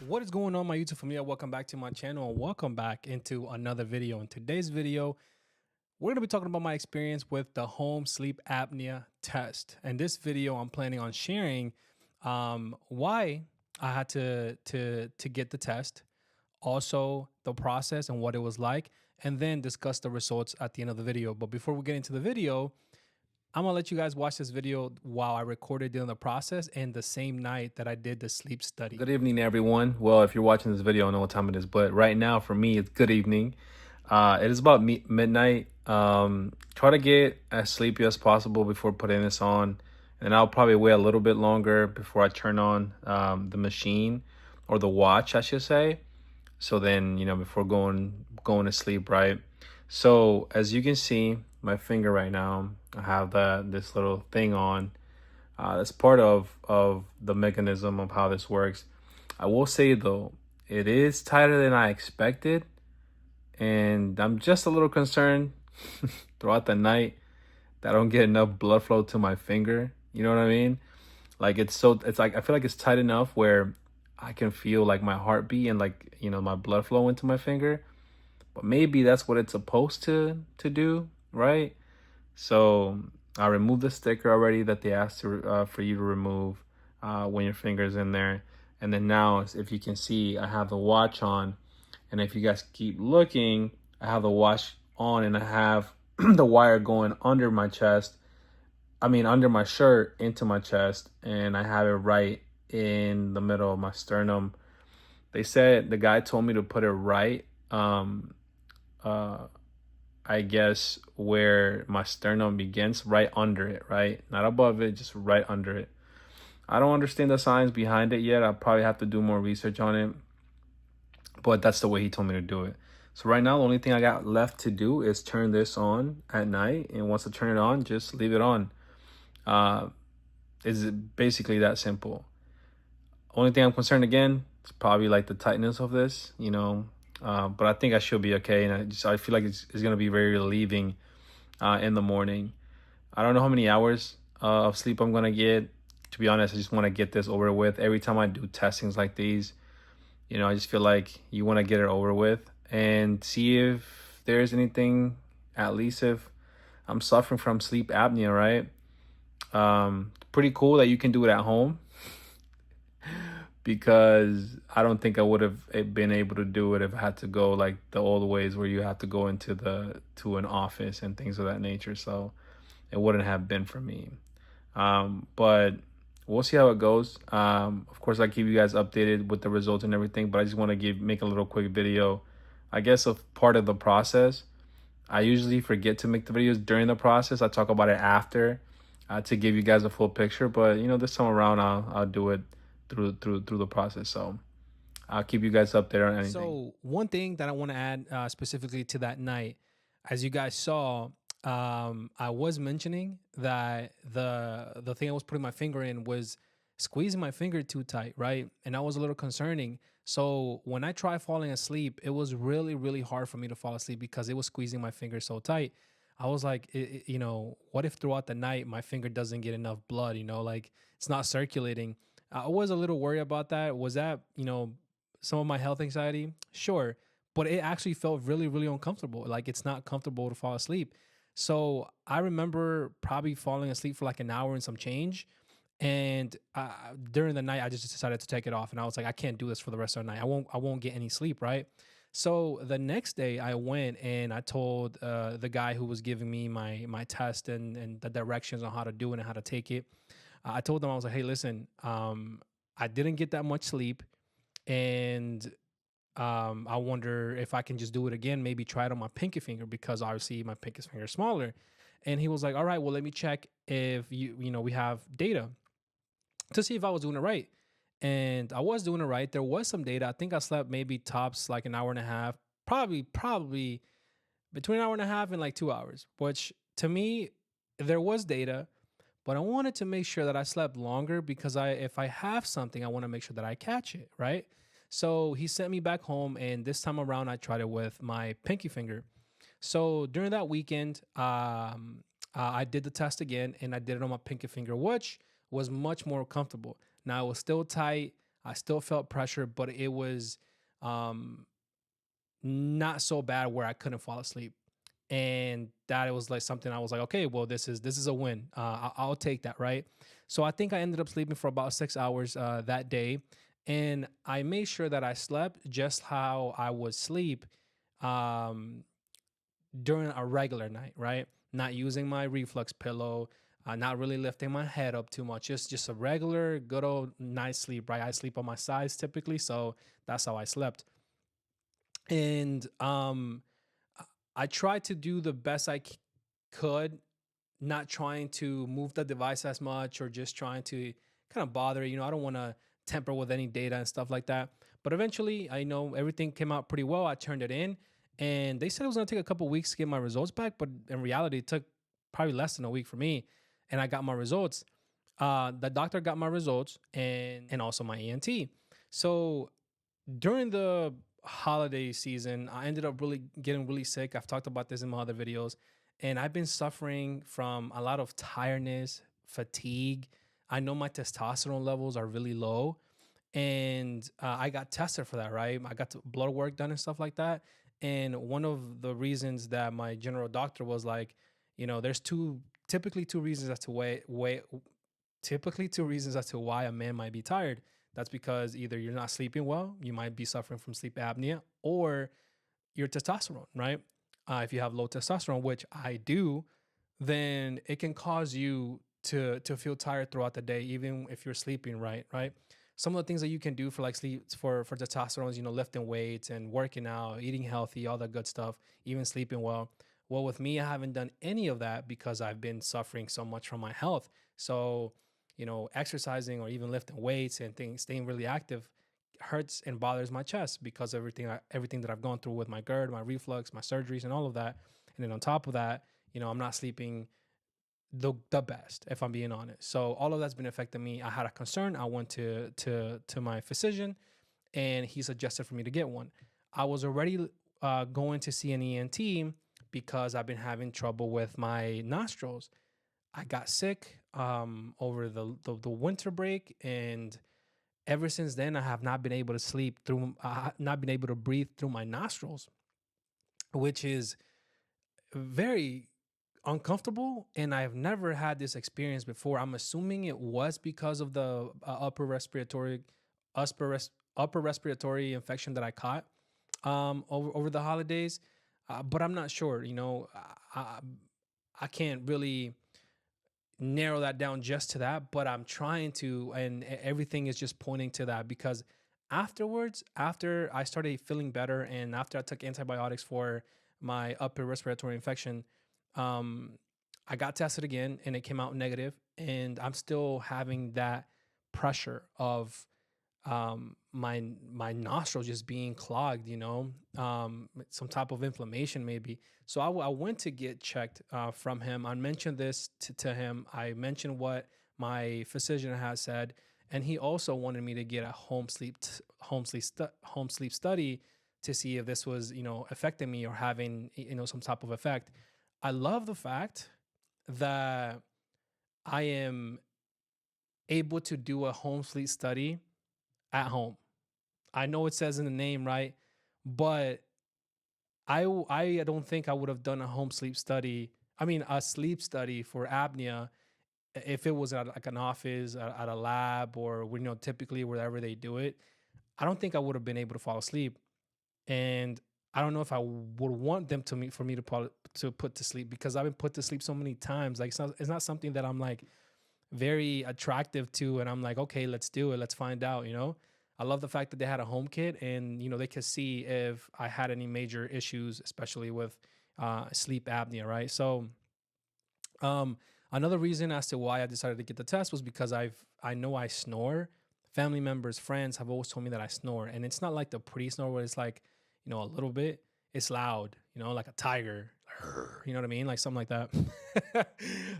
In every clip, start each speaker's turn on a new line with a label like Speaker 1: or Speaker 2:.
Speaker 1: What is going on, my YouTube family? Welcome back to my channel and welcome back into another video. In today's video, we're going to be talking about my experience with the home sleep apnea test. And this video, I'm planning on sharing why I had to get the test, also the process and what it was like, and then discuss the results at the end of the video. But before we get into the video, I'm gonna let you guys watch this video while I recorded during the process and the same night that I did the sleep study.
Speaker 2: Good evening, everyone. Well, if you're watching this video, I know what time it is, but right now for me, it's good evening. It is about midnight. Try to get as sleepy as possible before putting this on, and I'll probably wait a little bit longer before I turn on the machine or the watch, I should say. So then, before going to sleep, right? So as you can see, my finger right now, I have this little thing on. That's part of the mechanism of how this works. I will say though, it is tighter than I expected, and I'm just a little concerned throughout the night that I don't get enough blood flow to my finger. You know what I mean? Like it's like I feel like it's tight enough where I can feel like my heartbeat and like my blood flow into my finger. But maybe that's what it's supposed to do, right? So I removed the sticker already that they asked for you to remove when your finger's in there. And then now, if you can see, I have the watch on. And if you guys keep looking, I have the watch on and I have the wire going under my chest. I mean, under my shirt into my chest. And I have it right in the middle of my sternum. They said, the guy told me to put it right. I guess where my sternum begins, right under it, right? Not above it, just right under it. I don't understand the science behind it yet. I'll probably have to do more research on it, but that's the way he told me to do it. So right now, the only thing I got left to do is turn this on at night. And once I turn it on, just leave it on. It's basically that simple. Only thing I'm concerned again is probably like the tightness of this, but I think I should be okay. And I feel like it's going to be very relieving in the morning. I don't know how many hours of sleep I'm going to get. To be honest, I just want to get this over with. Every time I do testings like these, I just feel like you want to get it over with and see if there's anything, at least if I'm suffering from sleep apnea, right? Pretty cool that you can do it at home, because I don't think I would have been able to do it if I had to go like the old ways where you have to go to an office and things of that nature. So it wouldn't have been for me. But we'll see how it goes. Of course, I keep you guys updated with the results and everything, but I just want to make a little quick video, I guess, of part of the process. I usually forget to make the videos during the process. I talk about it after to give you guys a full picture, but this time around I'll do it through the process. So I'll keep you guys updated on anything.
Speaker 1: So one thing that I want to add specifically to that night, as you guys saw, I was mentioning that the thing I was putting my finger in was squeezing my finger too tight, right? And that was a little concerning. So when I tried falling asleep, it was really, really hard for me to fall asleep because it was squeezing my finger so tight. I was like, what if throughout the night my finger doesn't get enough blood, like it's not circulating? I was a little worried about that. Was that, some of my health anxiety? Sure. But it actually felt really, really uncomfortable. Like it's not comfortable to fall asleep. So I remember probably falling asleep for like an hour and some change. And during the night, I just decided to take it off. And I was like, I can't do this for the rest of the night. I won't get any sleep, right? So the next day I went and I told the guy who was giving me my test and the directions on how to do it and how to take it. I told them, I was like, hey, listen, I didn't get that much sleep. And I wonder if I can just do it again, maybe try it on my pinky finger, because obviously my pinky finger is smaller. And he was like, all right, well, let me check if we have data to see if I was doing it right. And I was doing it right. There was some data. I think I slept maybe tops like an hour and a half, probably between an hour and a half and like 2 hours, which to me, there was data, but I wanted to make sure that I slept longer because if I have something, I want to make sure that I catch it, right? So he sent me back home, and this time around, I tried it with my pinky finger. So during that weekend, I did the test again, and I did it on my pinky finger, which was much more comfortable. Now it was still tight. I still felt pressure, but it was um, not so bad where I couldn't fall asleep. And that it was like something I was like, okay, well, this is a win. I'll take that, right? So I think I ended up sleeping for about 6 hours that day, and I made sure that I slept just how I would sleep um, during a regular night, right? Not using my reflux pillow, not really lifting my head up too much. Just a regular, good old night sleep, right? I sleep on my sides typically, so that's how I slept. And I tried to do the best could, not trying to move the device as much or just trying to kind of bother it. I don't want to tamper with any data and stuff like that. But eventually, I know everything came out pretty well. I turned it in, and they said it was going to take a couple weeks to get my results back. But in reality, it took probably less than a week for me, and I got my results. The doctor got my results and also my ENT. So during the holiday season, I ended up really getting really sick. I've talked about this in my other videos, and I've been suffering from a lot of tiredness, fatigue. I know my testosterone levels are really low, and I got tested for that, right? I got blood work done and stuff like that. And one of the reasons that my general doctor was like, there's typically two reasons as to typically two reasons as to why a man might be tired. That's because either you're not sleeping well, you might be suffering from sleep apnea, or your testosterone, right? If you have low testosterone, which I do, then it can cause you to feel tired throughout the day, even if you're sleeping right, right? Some of the things that you can do for like sleep for testosterone is, lifting weights and working out, eating healthy, all that good stuff, even sleeping well. Well, with me, I haven't done any of that because I've been suffering so much from my health. So, exercising or even lifting weights and things, staying really active hurts and bothers my chest because of everything that I've gone through with my GERD, my reflux, my surgeries, and all of that. And then on top of that, I'm not sleeping the best, if I'm being honest. So all of that's been affecting me. I had a concern. I went to my physician, and he suggested for me to get one. I was already going to see an ENT because I've been having trouble with my nostrils. I got sick over the winter break, and ever since then, I have not been able to sleep through, not been able to breathe through my nostrils, which is very uncomfortable. And I've never had this experience before. I'm assuming it was because of the upper, upper respiratory infection that I caught over the holidays, but I'm not sure. I, I can't really narrow that down just to that, but I'm trying to, and everything is just pointing to that because afterwards, after I started feeling better and after I took antibiotics for my upper respiratory infection, um, I got tested again and it came out negative, and I'm still having that pressure of my nostrils just being clogged, some type of inflammation maybe. So I went to get checked from him. I mentioned this to him. I mentioned what my physician has said, and he also wanted me to get a home sleep study to see if this was affecting me or having some type of effect. I love the fact that I am able to do a home sleep study at home. I know it says in the name, right? But I don't think I would have done a home sleep study. I mean, a sleep study for apnea if it was at like an office, at a lab, or typically wherever they do it. I don't think I would have been able to fall asleep, and I don't know if I would want them for me to put to sleep because I've been put to sleep so many times. Like it's not something that I'm like very attractive to, and I'm like, okay, let's do it, let's find out. I love the fact that they had a home kit, and they could see if I had any major issues, especially with sleep apnea, right? So um another reason as to why I decided to get the test was because I know I snore. Family members, friends have always told me that I snore, and it's not like the pretty snore where it's like a little bit. It's loud, like a tiger. You know what I mean? Like something like that.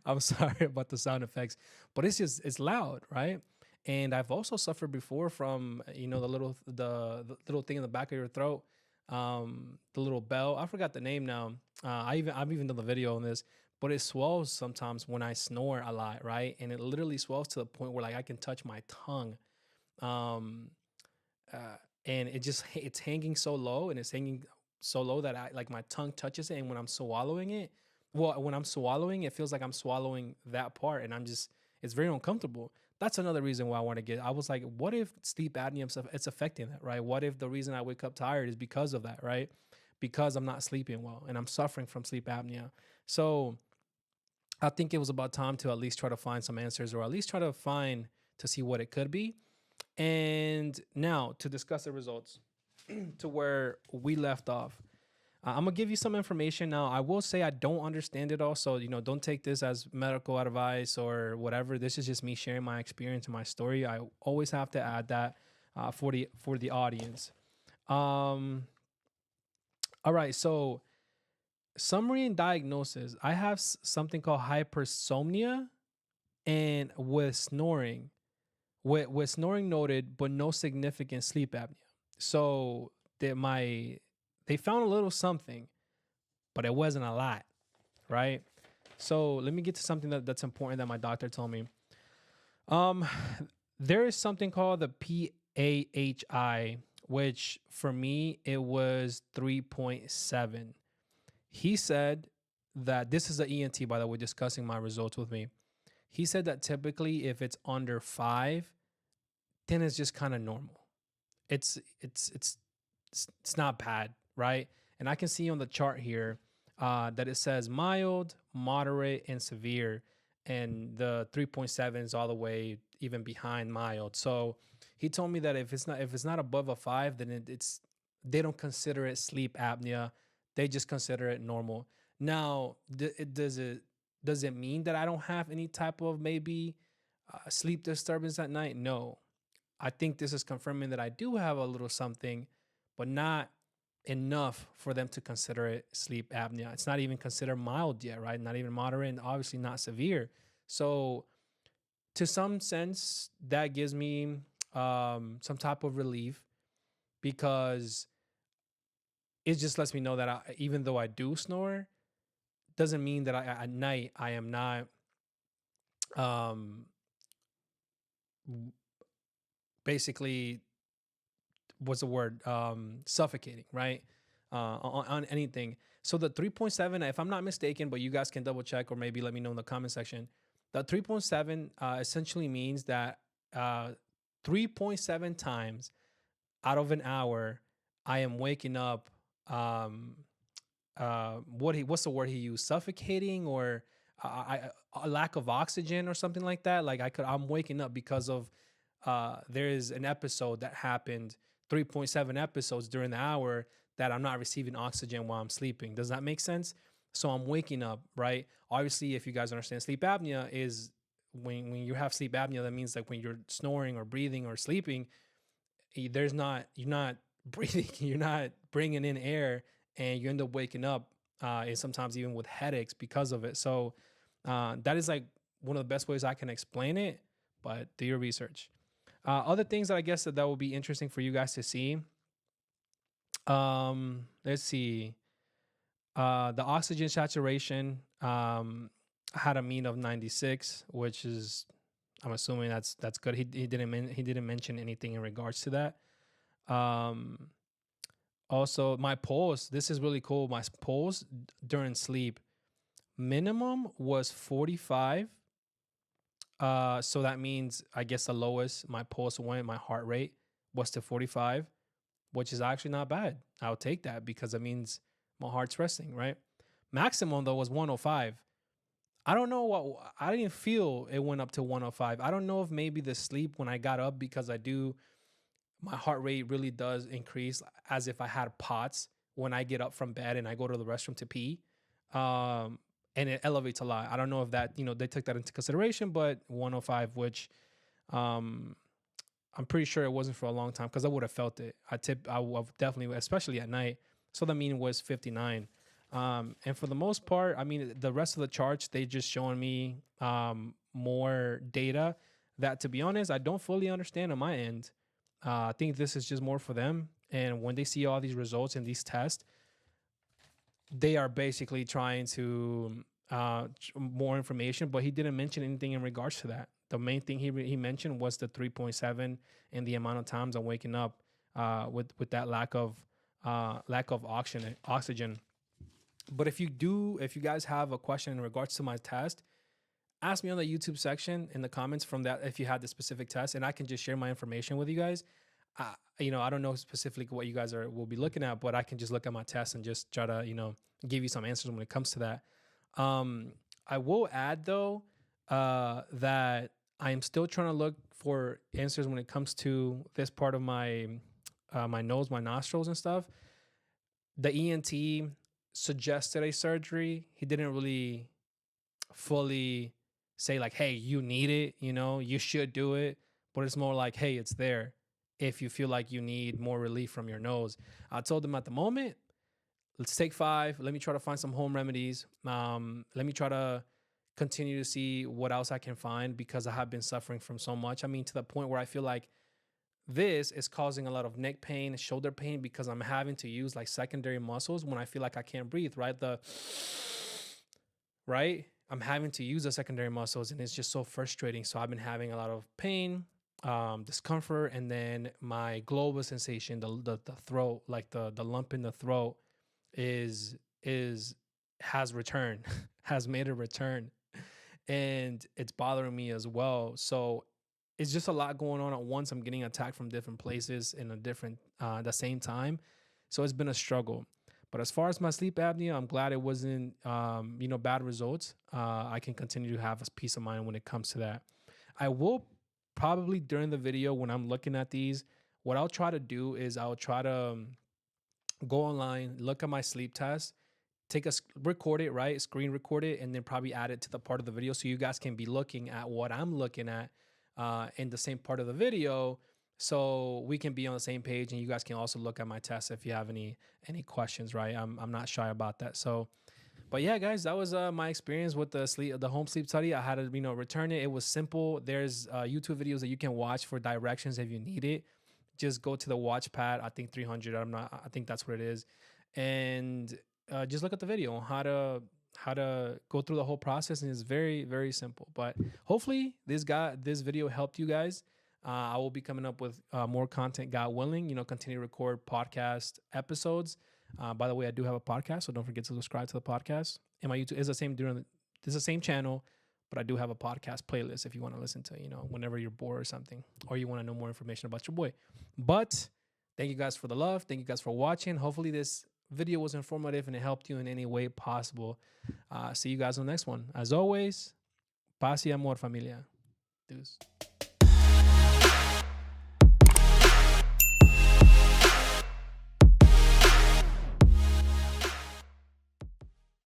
Speaker 1: I'm sorry about the sound effects, but it's loud, right? And I've also suffered before from the little thing in the back of your throat, the little bell. I forgot the name now. I've even done the video on this, but it swells sometimes when I snore a lot, right? And it literally swells to the point where like I can touch my tongue. um, and it's hanging so low, and it's hanging so low that I like my tongue touches it, and when I'm swallowing it, when I'm swallowing, it feels like I'm swallowing that part, and it's very uncomfortable. That's another reason why I want to get. I was like, what if sleep apnea stuff it's affecting that, right? What if the reason I wake up tired is because of that, right? Because I'm not sleeping well and I'm suffering from sleep apnea. So I think it was about time to at least try to find some answers, or at least try to find to see what it could be. And now to discuss the results to where we left off. I'm gonna give you some information now. I will say I don't understand it all, so don't take this as medical advice or whatever. This is just me sharing my experience and my story. I always have to add that for the audience. All right, so summary and diagnosis. I have something called hypersomnia, and with snoring, with snoring noted, but no significant sleep apnea. So they found a little something, but it wasn't a lot, right? So let me get to something that's important that my doctor told me. Um, there is something called the PAHI, which for me it was 3.7. He said that this is the ENT, by the way, discussing my results with me. He said that typically if it's under 5, then it's just kind of normal. It's not bad, right? And I can see on the chart here that it says mild, moderate, and severe, and the 3.7 is all the way even behind mild. So he told me that if it's not above a 5, then they don't consider it sleep apnea. They just consider it normal. Now, does it mean that I don't have any type of maybe sleep disturbance at night? No. I think this is confirming that I do have a little something, but not enough for them to consider it sleep apnea. It's not even considered mild yet, right? Not even moderate, and obviously not severe. So, to some sense, that gives me some type of relief, because it just lets me know that even though I do snore, doesn't mean that at night I am not um, basically, what's the word, suffocating, right? On anything. So the 3.7, if I'm not mistaken, but you guys can double check or maybe let me know in the comment section. The 3.7 essentially means that 3.7 times out of an hour, I am waking up. What's the word he used? Suffocating, or a lack of oxygen or something like that. Like I'm waking up because of there is an episode that happened 3.7 episodes during the hour that I'm not receiving oxygen while I'm sleeping. Does that make sense? So I'm waking up, right? Obviously, if you guys understand, sleep apnea is when you have sleep apnea, that means like when you're snoring or breathing or sleeping, you're not breathing, you're not bringing in air, and you end up waking up, and sometimes even with headaches because of it. So that is like one of the best ways I can explain it, but do your research. Other things that I guess that will be interesting for you guys to see. Let's see. The oxygen saturation had a mean of 96, which is, I'm assuming that's good. He didn't mention anything in regards to that. Also, my pulse. This is really cool. My pulse during sleep minimum was 45. So that means I guess the lowest my pulse went, my heart rate was to 45, which is actually not bad. I'll take that because it means my heart's resting, right? Maximum though was 105. I don't know what, I didn't feel it went up to 105. I don't know if maybe the sleep when I got up, because my heart rate really does increase as if I had POTS when I get up from bed and I go to the restroom to pee. And it elevates a lot. I don't know if that, they took that into consideration, but 105, which I'm pretty sure it wasn't for a long time because I would have felt it. I would definitely, especially at night. So the mean was 59. And for the most part, I mean, the rest of the charts, they just showing me more data that, to be honest, I don't fully understand on my end. I think this is just more for them. And when they see all these results and these tests, they are basically trying to more information, but he didn't mention anything in regards to that. the main thing he mentioned was the 3.7 and the amount of times I'm waking up with that lack of oxygen. But if you guys have a question in regards to my test, ask me on the YouTube section in the comments from that if you had the specific test, and I can just share my information with you guys. I don't know specifically what you guys will be looking at, but I can just look at my test and just try to give you some answers when it comes to that. I will add though that I am still trying to look for answers when it comes to this part of my my nose, my nostrils, and stuff. The ENT suggested a surgery. He didn't really fully say like, hey, you need it, you should do it. But it's more like, hey, it's there if you feel like you need more relief from your nose. I told him at the moment, let's take 5. Let me try to find some home remedies. Let me try to continue to see what else I can find, because I have been suffering from so much. I mean, to the point where I feel like this is causing a lot of neck pain, shoulder pain, because I'm having to use like secondary muscles when I feel like I can't breathe, right? I'm having to use the secondary muscles, and it's just so frustrating. So I've been having a lot of pain, discomfort, and then my global sensation, the throat, like the lump in the throat is has returned, has made a return, and it's bothering me as well. So it's just a lot going on at once. I'm getting attacked from different places in a different the same time. So it's been a struggle. But as far as my sleep apnea, I'm glad it wasn't bad results. I can continue to have a peace of mind when it comes to that. I will probably, during the video when I'm looking at these, what I'll try to do is I'll try to go online, look at my sleep test, record it, right? Screen record it, and then probably add it to the part of the video so you guys can be looking at what I'm looking at in the same part of the video, so we can be on the same page, and you guys can also look at my test if you have any questions, right? I'm not shy about that. So, but yeah, guys, that was my experience with the home sleep study. I had to return it. It was simple. There's YouTube videos that you can watch for directions if you need it. Just go to the WatchPAT, I think 300. I think that's what it is, and just look at the video on how to go through the whole process, and it's very, very simple. But hopefully this video helped you guys. I will be coming up with more content, God willing, continue to record podcast episodes. By the way, I do have a podcast, so don't forget to subscribe to the podcast. And my YouTube is the same it's the same channel, but I do have a podcast playlist if you want to listen to, whenever you're bored or something, or you want to know more information about your boy. But thank you guys for the love. Thank you guys for watching. Hopefully this video was informative and it helped you in any way possible. See you guys on the next one. As always, paz y amor, familia. Deuce.